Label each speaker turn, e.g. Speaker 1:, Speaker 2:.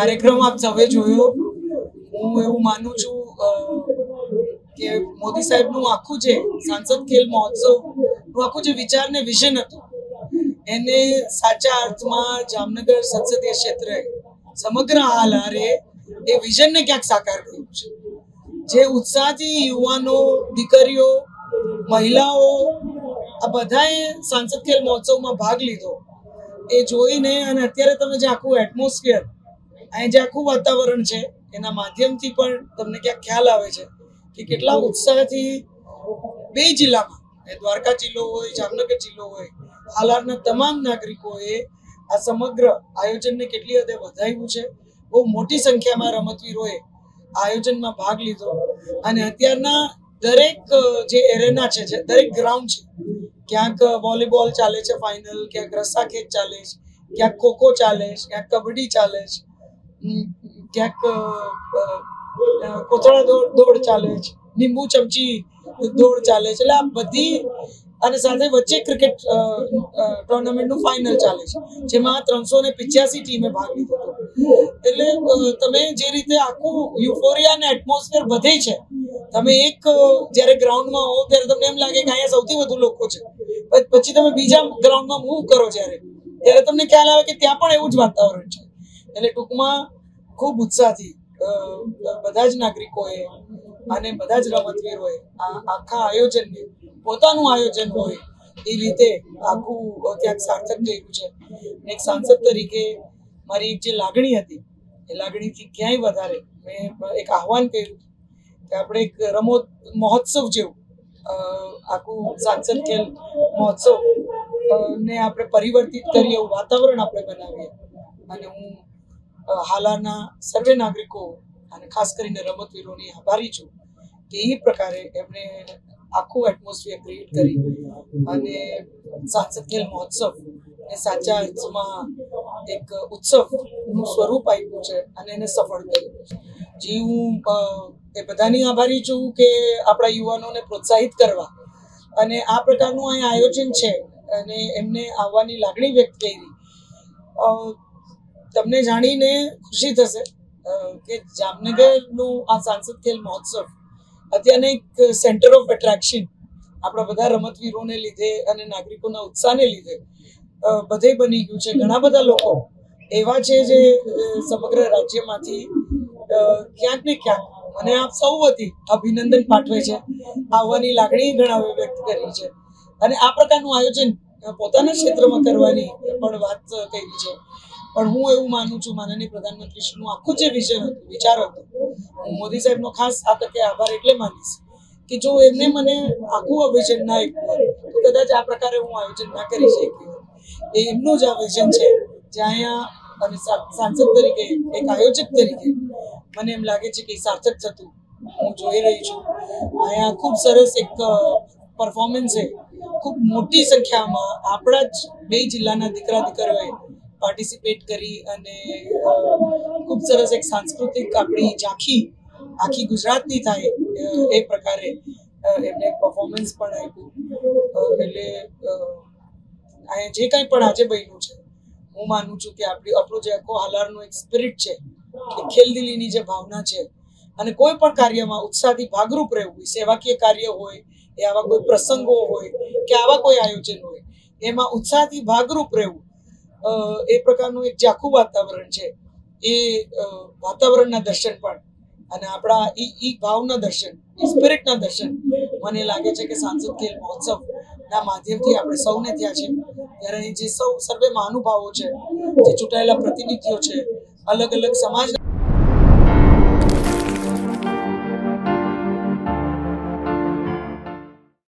Speaker 1: કાર્યક્રમ આપ સૌએ જોયો. હું એવું માનું છું કે મોદી સાહેબનું આખું જે સાંસદ ખેલ મહોત્સવનું આખું જે વિચાર ને વિઝન હતું એને સાચા અર્થમાં જામનગર સંસદીય ક્ષેત્રે સમગ્ર હાલારે એ વિઝનને ક્યાંક સાકાર કર્યું છે. જે ઉત્સાહથી યુવાનો, દીકરીઓ, મહિલાઓ આ બધાએ સાંસદ ખેલ મહોત્સવમાં ભાગ લીધો એ જોઈને અને અત્યારે તમે જે આખું એટમોસ્ફિયર અહીં જે આખું વાતાવરણ છે એના માધ્યમથી પણ તમને ક્યાંક ખ્યાલ આવે છે કે કેટલા ઉત્સાહથી બે જિલ્લામાં, દ્વારકા જિલ્લો હોય, જામનગર જિલ્લો હોય, હાલારના તમામ નાગરિકોએ આ સમગ્ર આયોજનને કેટલી હદે વધાવ્યું છે. બહુ મોટી સંખ્યામાં રમતવીરોએ આયોજનમાં ભાગ લીધો અને અત્યારના દરેક જે એરેના છે, દરેક ગ્રાઉન્ડ છે, ક્યાંક વોલીબોલ ચાલે છે ફાઇનલ, ક્યાંક રસ્સાખેંચ ચાલે છે, ક્યાંક ખોખો ચાલે છે, ક્યાંક કબડ્ડી ચાલે છે, ક્યાંક કોથળા દોડ ચાલે છે, લીંબુ ચમચી દોડ ચાલે છે. એટલે આ બધી અને સાથે વચ્ચે ક્રિકેટ ટુર્નામેન્ટનું ફાઇનલ ચાલે છે જેમાં 385 ટીમે ભાગ લીધો હતો. એટલે તમે જે રીતે આખું યુફોરિયા અને એટમોસ્ફિયર વધે છે, તમે એક જ્યારે ગ્રાઉન્ડમાં હો ત્યારે તમને એમ લાગે કે અહીંયા સૌથી વધુ લોકો છે, પછી તમે બીજા ગ્રાઉન્ડમાં મૂવ કરો ત્યારે તમને ખ્યાલ આવે કે ત્યાં પણ એવું જ વાતાવરણ છે. એટલે ટૂંકમાં ખૂબ ઉત્સાહથી બધા જ નાગરિકોએ અને બધા જ રમતવીરોએ આ આખા આયોજનને પોતાનું આયોજન હોય એ રીતે આખું ક્યાંક સાર્થક થયું છે. એક સાંસદ તરીકે મારી એક જે લાગણી હતી એ લાગણીથી ક્યાંય વધારે મેં એક આહવાન કર્યું કે આપણે એક રમત મહોત્સવ જેવું આખું સાંસદ ખેલ મહોત્સવ ને આપણે પરિવર્તિત કરીએ એવું વાતાવરણ આપણે બનાવીએ. અને હું હાલાના સર્વે નાગરિકો અને ખાસ કરીને રમતવીરોની આભારી છું કે એ પ્રકારે એમણે આખું એટમોસ્ફિયર ક્રિએટ કરી અને સાંસદ ખેલ મહોત્સવ એ સાચા અર્થમાં એક ઉત્સવનું સ્વરૂપ આપ્યું છે અને એને સફળ કર્યું છે. જી, હું એ બધાની આભારી છું કે આપણા યુવાનોને પ્રોત્સાહિત કરવા અને આ પ્રકારનું અહીં આયોજન છે અને એમને આવવાની લાગણી વ્યક્ત કરી. તમને જાણીને ખુશી થશે કે જામનગરનું આ સાંસદ ખેલ મહોત્સવ અત્યારને એક સેન્ટર ઓફ એટ્રેક્શન આપણા બધા રમતવીરોને લીધે અને નાગરિકોના ઉત્સાહને લીધે બધે બની ગયું છે. ઘણા બધા લોકો એવા છે જે સમગ્ર રાજ્યમાંથી ક્યાંક ને ક્યાંક મને આપ સૌ વતી અભિનંદન પાઠવે છે, આવવાની લાગણી ઘણા વ્યક્ત કરી છે અને આ પ્રકારનું આયોજન પોતાના ક્ષેત્રમાં કરવાની પણ વાત કરી છે. પણ હું એવું માનું છું માનનીય પ્રધાનમંત્રીશ્રીનું આખું જે વિઝન હતું, વિચાર હતો, હું મોદી સાહેબનો ખાસ આ તકે આભાર એટલે માનીશ કે જો એમને મને આખું આ વિઝન ના આપ્યું હોય તો કદાચ આ પ્રકારે હું આયોજન ના કરી શકી. એ એમનું જ આ વિઝન છે જે અહીંયા અને સાંસદ તરીકે, એક આયોજક તરીકે મને એમ લાગે છે કે સાર્થક થતું હું જોઈ રહી છું. અહીંયા ખૂબ સરસ એક પરફોર્મન્સ છે. ખૂબ મોટી સંખ્યામાં આપણા જ બે જિલ્લાના દીકરા દીકરીઓએ પાર્ટિસિપેટ કરી અને ખૂબ સરસ એક સાંસ્કૃતિક આપણી ઝાંખી આખી ગુજરાતની થાય એ પ્રકારે એમને પરફોર્મન્સ પણ આપ્યું. એટલે અહીંયા જે કંઈ પણ આજે બન્યું છે હું માનું છું કે આપણું જે આખો હાલારનો એક સ્પિરિટ છે, કે ખેલદિલીની જે ભાવના છે અને કોઈ પણ કાર્યમાં ઉત્સાહથી ભાગરૂપ રહેવું, સેવાકીય કાર્ય હોય, એ આવા કોઈ પ્રસંગો હોય કે આવા કોઈ આયોજન હોય, એમાં ઉત્સાહથી ભાગરૂપ રહેવું, એ પ્રકારનું એક જે આખું વાતાવરણ છે એ વાતાવરણના દર્શન પણ અને આપણા ઈ ભાવના દર્શન, સ્પિરિટના દર્શન મને લાગે છે કે સાંસદ ખેલ મહોત્સવના માધ્યમથી આપણે સૌને થયા છે. ત્યારે અહીં જે સર્વે મહાનુભાવો છે, જે ચૂંટાયેલા પ્રતિનિધિઓ છે, અલગ અલગ સમાજના